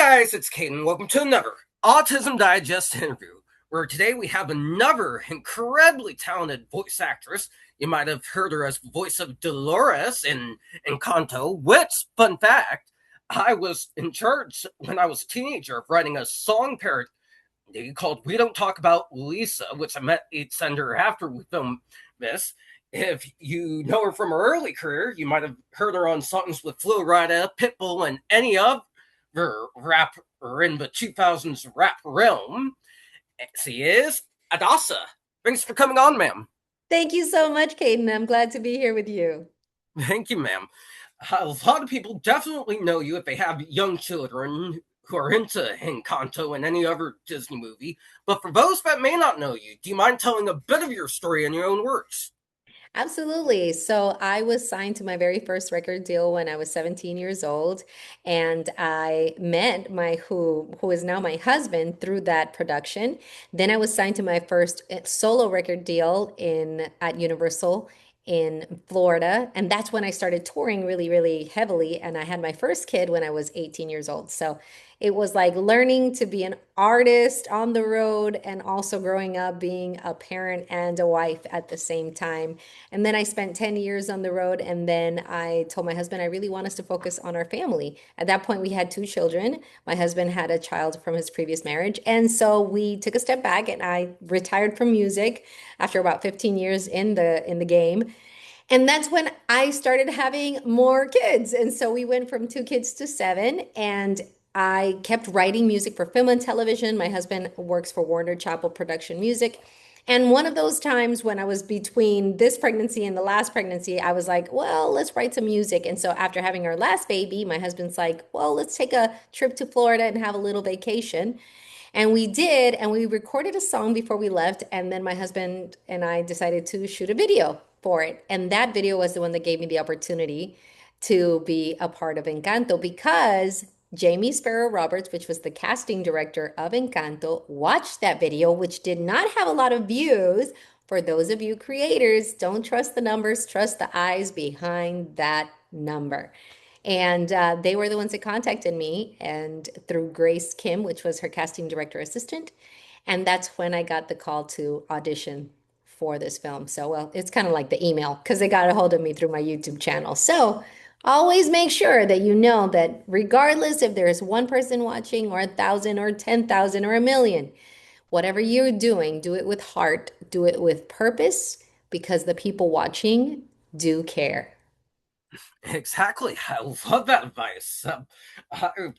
guys, it's Caden. Welcome to another Autism Digest interview, where today we have another incredibly talented voice actress. You might have heard her as the voice of Delores in Encanto, which, fun fact, I was in charge when I was a teenager of writing a song parody called We Don't Talk About Lisa, which I met each sender after we filmed this. If you know her from her early career, you might have heard her on songs with Flo Rida, Pitbull, and any other rap or in the 2000s rap realm. She is Adassa. Thanks for coming on, ma'am. Thank you so much, Caden. I'm glad to be here with you. Thank you, ma'am. A lot of people definitely know you if they have young children who are into Encanto and any other Disney movie. But for those that may not know you, do you mind telling a bit of your story in your own words? Absolutely. So I was signed to my very first record deal when I was 17 years old, and I met my who is now my husband through that production. Then I was signed to my first solo record deal in at Universal in Florida, and that's when I started touring really, really heavily. And I had my first kid when I was 18 years old. So it was like learning to be an artist on the road and also growing up being a parent and a wife at the same time. And then I spent 10 years on the road. And then I told my husband I really want us to focus on our family. At that point, we had two children. My husband had a child from his previous marriage. And so we took a step back and I retired from music after about 15 years in the game. And that's when I started having more kids. And so we went from two kids to seven. And I kept writing music for film and television. My husband works for Warner Chappell Production Music. And one of those times when I was between this pregnancy and the last pregnancy, I was like, well, let's write some music. And so after having our last baby, my husband's like, well, let's take a trip to Florida and have a little vacation. And we did, and we recorded a song before we left. And then my husband and I decided to shoot a video for it. And that video was the one that gave me the opportunity to be a part of Encanto because Jamie Sparrow Roberts, which was the casting director of Encanto, watched that video, which did not have a lot of views. For those of you creators, don't trust the numbers, trust the eyes behind that number. And they were the ones that contacted me, and through Grace Kim, which was her casting director assistant. And that's when I got the call to audition for this film. So, well, it's kind of like the email because they got a hold of me through my YouTube channel. So, always make sure that you know that regardless if there's one person watching or 1,000 or 10,000 or a million, whatever you're doing, do it with heart, do it with purpose because the people watching do care. Exactly. I love that advice.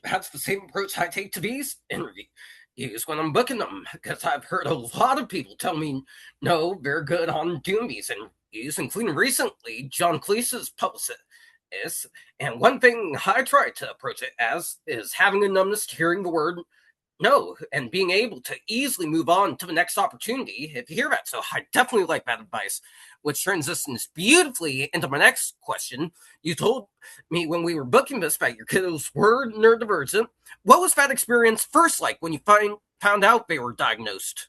That's the same approach I take to these interviews when I'm booking them, because I've heard a lot of people tell me, no, they're good on doing these interviews, including recently John Cleese's publicist. And one thing I try to approach it as is having a numbness to hearing the word no and being able to easily move on to the next opportunity if you hear that. So I definitely like that advice, which transitions beautifully into my next question. You told me when we were booking this that your kiddos were neurodivergent. What was that experience first like when you found out they were diagnosed?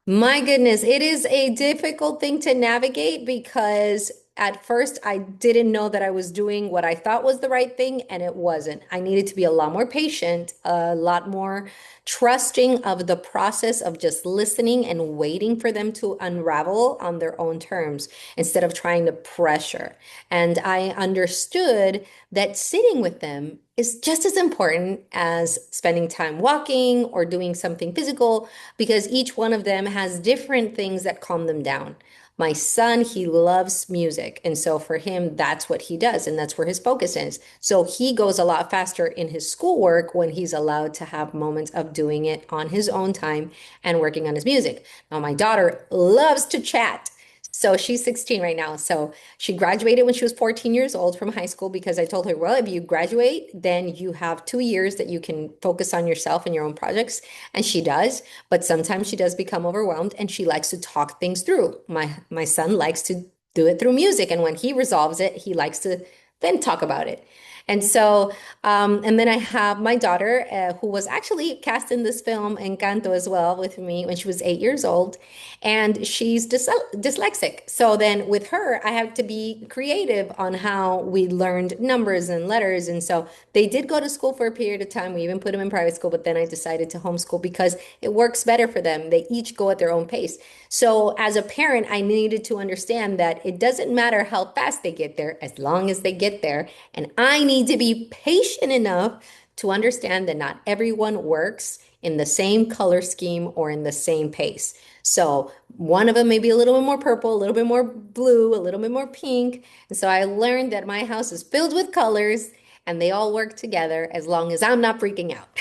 My goodness, it is a difficult thing to navigate because at first I didn't know that I was doing what I thought was the right thing, and it wasn't. I needed to be a lot more patient, a lot more trusting of the process of just listening and waiting for them to unravel on their own terms instead of trying to pressure. And I understood that sitting with them is just as important as spending time walking or doing something physical because each one of them has different things that calm them down. My son, he loves music. And so for him, that's what he does. And that's where his focus is. So he goes a lot faster in his schoolwork when he's allowed to have moments of doing it on his own time and working on his music. Now, my daughter loves to chat. So she's 16 right now. So she graduated when she was 14 years old from high school because I told her, well, if you graduate, then you have 2 years that you can focus on yourself and your own projects. And she does, but sometimes she does become overwhelmed and she likes to talk things through. My son likes to do it through music. And when he resolves it, he likes to then talk about it. And so, and then I have my daughter, who was actually cast in this film Encanto as well with me when she was 8 years old, and she's dyslexic. So then with her, I had to be creative on how we learned numbers and letters. And so they did go to school for a period of time. We even put them in private school, but then I decided to homeschool because it works better for them. They each go at their own pace. So as a parent, I needed to understand that it doesn't matter how fast they get there as long as they get there. And I need to be patient enough to understand that not everyone works in the same color scheme or in the same pace. So one of them may be a little bit more purple, a little bit more blue, a little bit more pink. And so I learned that my house is filled with colors and they all work together as long as I'm not freaking out.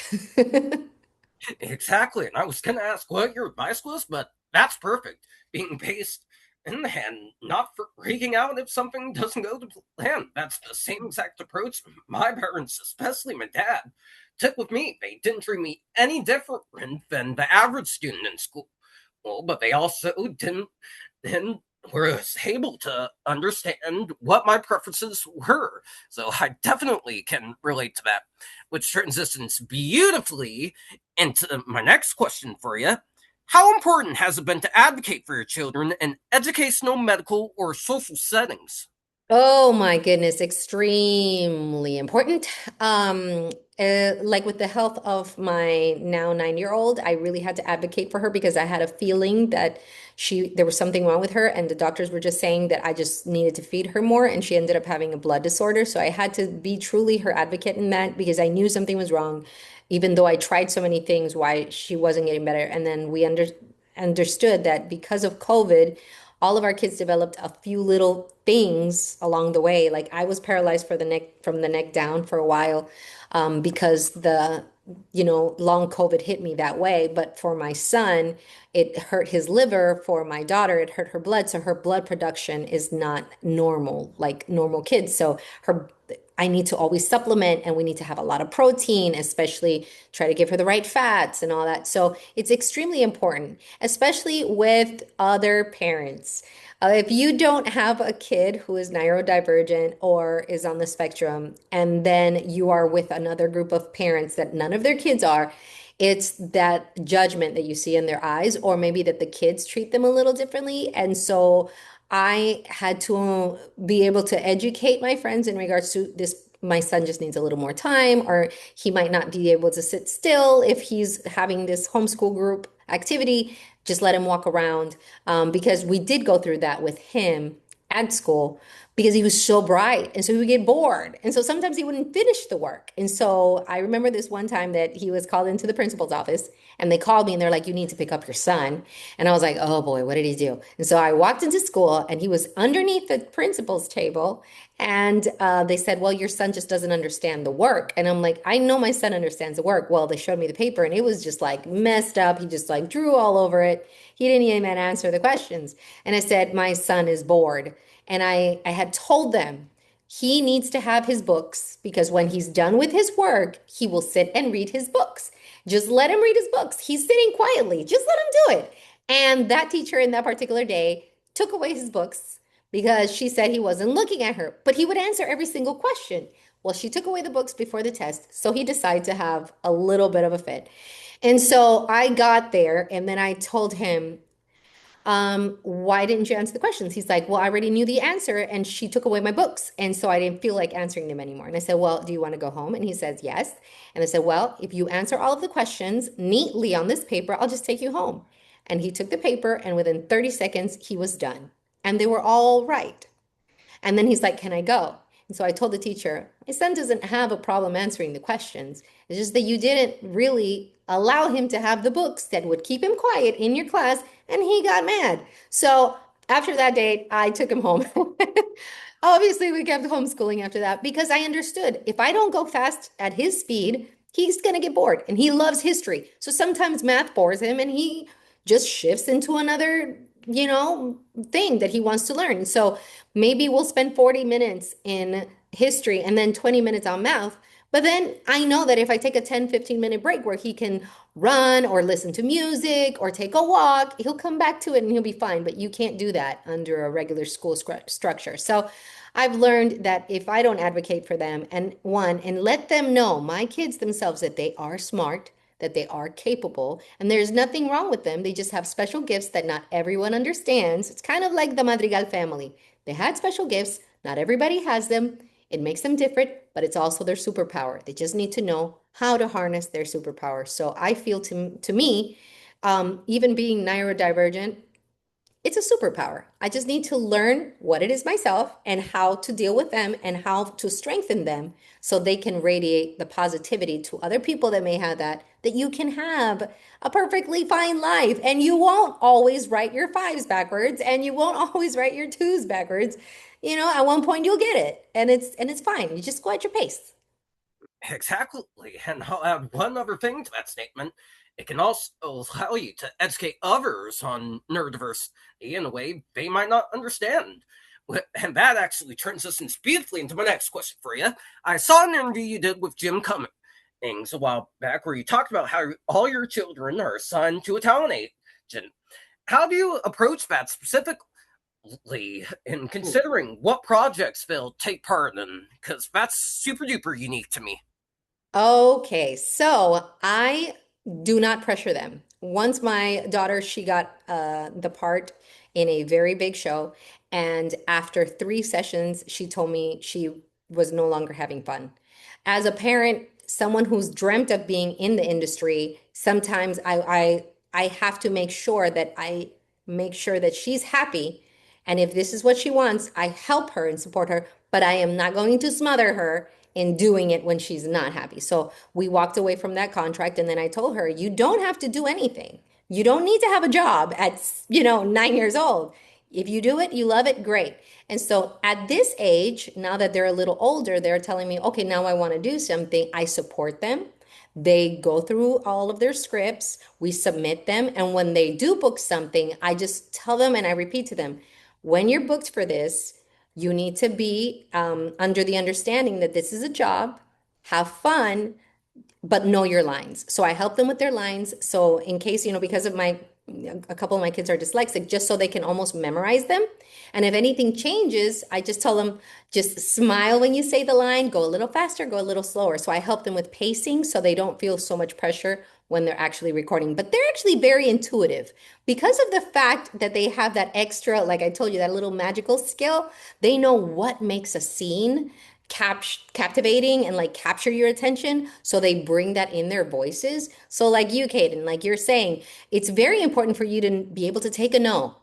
Exactly. And I was going to ask what your advice was, but that's perfect. Being paced in the hand, not freaking out if something doesn't go to plan. That's the same exact approach my parents, especially my dad, took with me. They didn't treat me any different than the average student in school. Well, but they also didn't was able to understand what my preferences were. So I definitely can relate to that, which transitions beautifully into my next question for you. How important has it been to advocate for your children in educational, medical, or social settings? Oh my goodness, extremely important. Like with the health of my now 9 year old, I really had to advocate for her because I had a feeling that there was something wrong with her, and the doctors were just saying that I just needed to feed her more, and she ended up having a blood disorder. So I had to be truly her advocate in that because I knew something was wrong, even though I tried so many things why she wasn't getting better. And then we understood that because of COVID, all of our kids developed a few little things along the way. Like I was paralyzed for the neck from the neck down for a while, because long COVID hit me that way. But for my son, it hurt his liver. For my daughter, it hurt her blood. So her blood production is not normal, like normal kids. So I need to always supplement, and we need to have a lot of protein, especially try to give her the right fats and all that. So it's extremely important, especially with other parents. If you don't have a kid who is neurodivergent or is on the spectrum, and then you are with another group of parents that none of their kids are, it's that judgment that you see in their eyes, or maybe that the kids treat them a little differently. And so I had to be able to educate my friends in regards to this. My son just needs a little more time, or he might not be able to sit still if he's having this homeschool group activity. Just let him walk around, because we did go through that with him at school because he was so bright. And so he would get bored. And so sometimes he wouldn't finish the work. And so I remember this one time that he was called into the principal's office, and they called me and they're like, you need to pick up your son. And I was like, oh boy, what did he do? And so I walked into school and he was underneath the principal's table. And they said, well, your son just doesn't understand the work. And I'm like, I know my son understands the work. Well, they showed me the paper and it was just like messed up. He just like drew all over it. He didn't even answer the questions. And I said, my son is bored. And I had told them he needs to have his books because when he's done with his work, he will sit and read his books. Just let him read his books. He's sitting quietly. Just let him do it. And that teacher in that particular day took away his books because she said he wasn't looking at her, but he would answer every single question. Well, she took away the books before the test, so he decided to have a little bit of a fit. And so I got there and then I told him, why didn't you answer the questions? He's like, well, I already knew the answer and she took away my books. And so I didn't feel like answering them anymore. And I said, well, do you want to go home? And he says, yes. And I said, well, if you answer all of the questions neatly on this paper, I'll just take you home. And he took the paper and within 30 seconds, he was done. And they were all right. And then he's like, can I go? And so I told the teacher, my son doesn't have a problem answering the questions. It's just that you didn't really allow him to have the books that would keep him quiet in your class, and he got mad. So after that date, I took him home. Obviously, we kept homeschooling after that because I understood if I don't go fast at his speed, he's going to get bored and he loves history. So sometimes math bores him and he just shifts into another, thing that he wants to learn. So maybe we'll spend 40 minutes in history and then 20 minutes on math. But then I know that if I take a 10-15 minute break where he can run or listen to music or take a walk, he'll come back to it and he'll be fine. But you can't do that under a regular school structure. So I've learned that if I don't advocate for them and let them know, my kids themselves, that they are smart, that they are capable, and there's nothing wrong with them. They just have special gifts that not everyone understands. It's kind of like the Madrigal family. They had special gifts, not everybody has them. It makes them different, but it's also their superpower. They just need to know how to harness their superpower. So I feel to me, even being neurodivergent, it's a superpower. I just need to learn what it is myself and how to deal with them and how to strengthen them so they can radiate the positivity to other people that may have that you can have a perfectly fine life and you won't always write your fives backwards and you won't always write your twos backwards. You know, at one point you'll get it and it's fine. You just go at your pace. Exactly. And I'll add one other thing to that statement. It can also allow you to educate others on neurodiversity in a way they might not understand. And that actually turns us in beautifully into my next question for you. I saw an interview you did with Jim Cummings a while back where you talked about how all your children are assigned to a talent agent. How do you approach that specifically in considering what projects they'll take part in? Because that's super duper unique to me. Okay, so I do not pressure them. Once my daughter, she got the part in a very big show, and after 3 sessions, she told me she was no longer having fun. As a parent, someone who's dreamt of being in the industry, sometimes I have to make sure that I make sure that she's happy. And if this is what she wants, I help her and support her, but I am not going to smother her in doing it when she's not happy. So we walked away from that contract and then I told her, you don't have to do anything. You don't need to have a job at, 9 years old. If you do it, you love it, great. And so at this age, now that they're a little older, they're telling me, okay, now I want to do something. I support them. They go through all of their scripts, we submit them, and when they do book something, I just tell them and I repeat to them, when you're booked for this, you need to be under the understanding that this is a job, have fun, but know your lines. So I help them with their lines. So in case, because of a couple of my kids are dyslexic, just so they can almost memorize them. And if anything changes, I just tell them, just smile when you say the line, go a little faster, go a little slower. So I help them with pacing so they don't feel so much pressure when they're actually recording. But they're actually very intuitive because of the fact that they have that extra, like I told you, that little magical skill. They know what makes a scene captivating and like capture your attention. So they bring that in their voices. So like you, Kaden, like you're saying, it's very important for you to be able to take a no.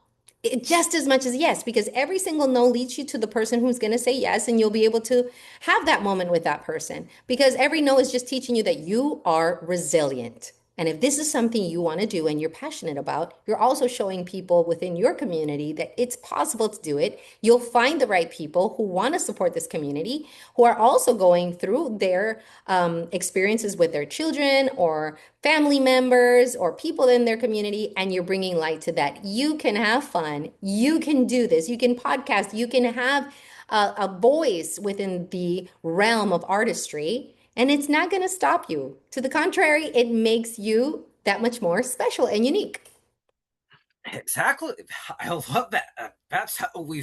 Just as much as yes, because every single no leads you to the person who's going to say yes, and you'll be able to have that moment with that person. Because every no is just teaching you that you are resilient. And if this is something you want to do and you're passionate about, you're also showing people within your community that it's possible to do it. You'll find the right people who want to support this community, who are also going through their experiences with their children or family members or people in their community, and you're bringing light to that. You can have fun. You can do this. You can podcast. You can have a voice within the realm of artistry, and it's not going to stop you. To the contrary, it makes you that much more special and unique. Exactly. I love that. That's how we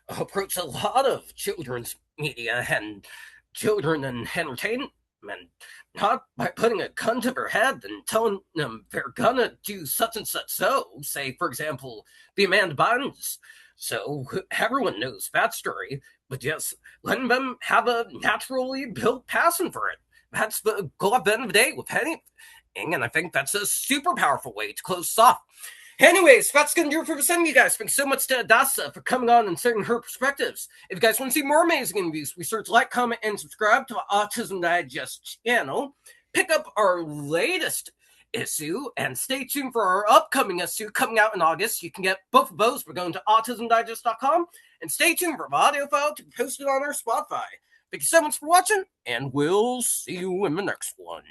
approach a lot of children's media and children and entertainment. Not by putting a gun to their head and telling them they're gonna do such and such. So, say, for example, the Amanda Bynes. So everyone knows that story, but just letting them have a naturally built passion for it. That's the goal at the end of the day with anything. And I think that's a super powerful way to close off. Anyways, that's going to do it for sending you guys. Thanks so much to Adassa for coming on and sharing her perspectives. If you guys want to see more amazing interviews, be sure to like, comment, and subscribe to our Autism Digest channel. Pick up our latest issue and stay tuned for our upcoming issue coming out in August. You can get both of those by going to autismdigest.com and stay tuned for the audio file to be posted on our Spotify. Thank you so much for watching, and we'll see you in the next one.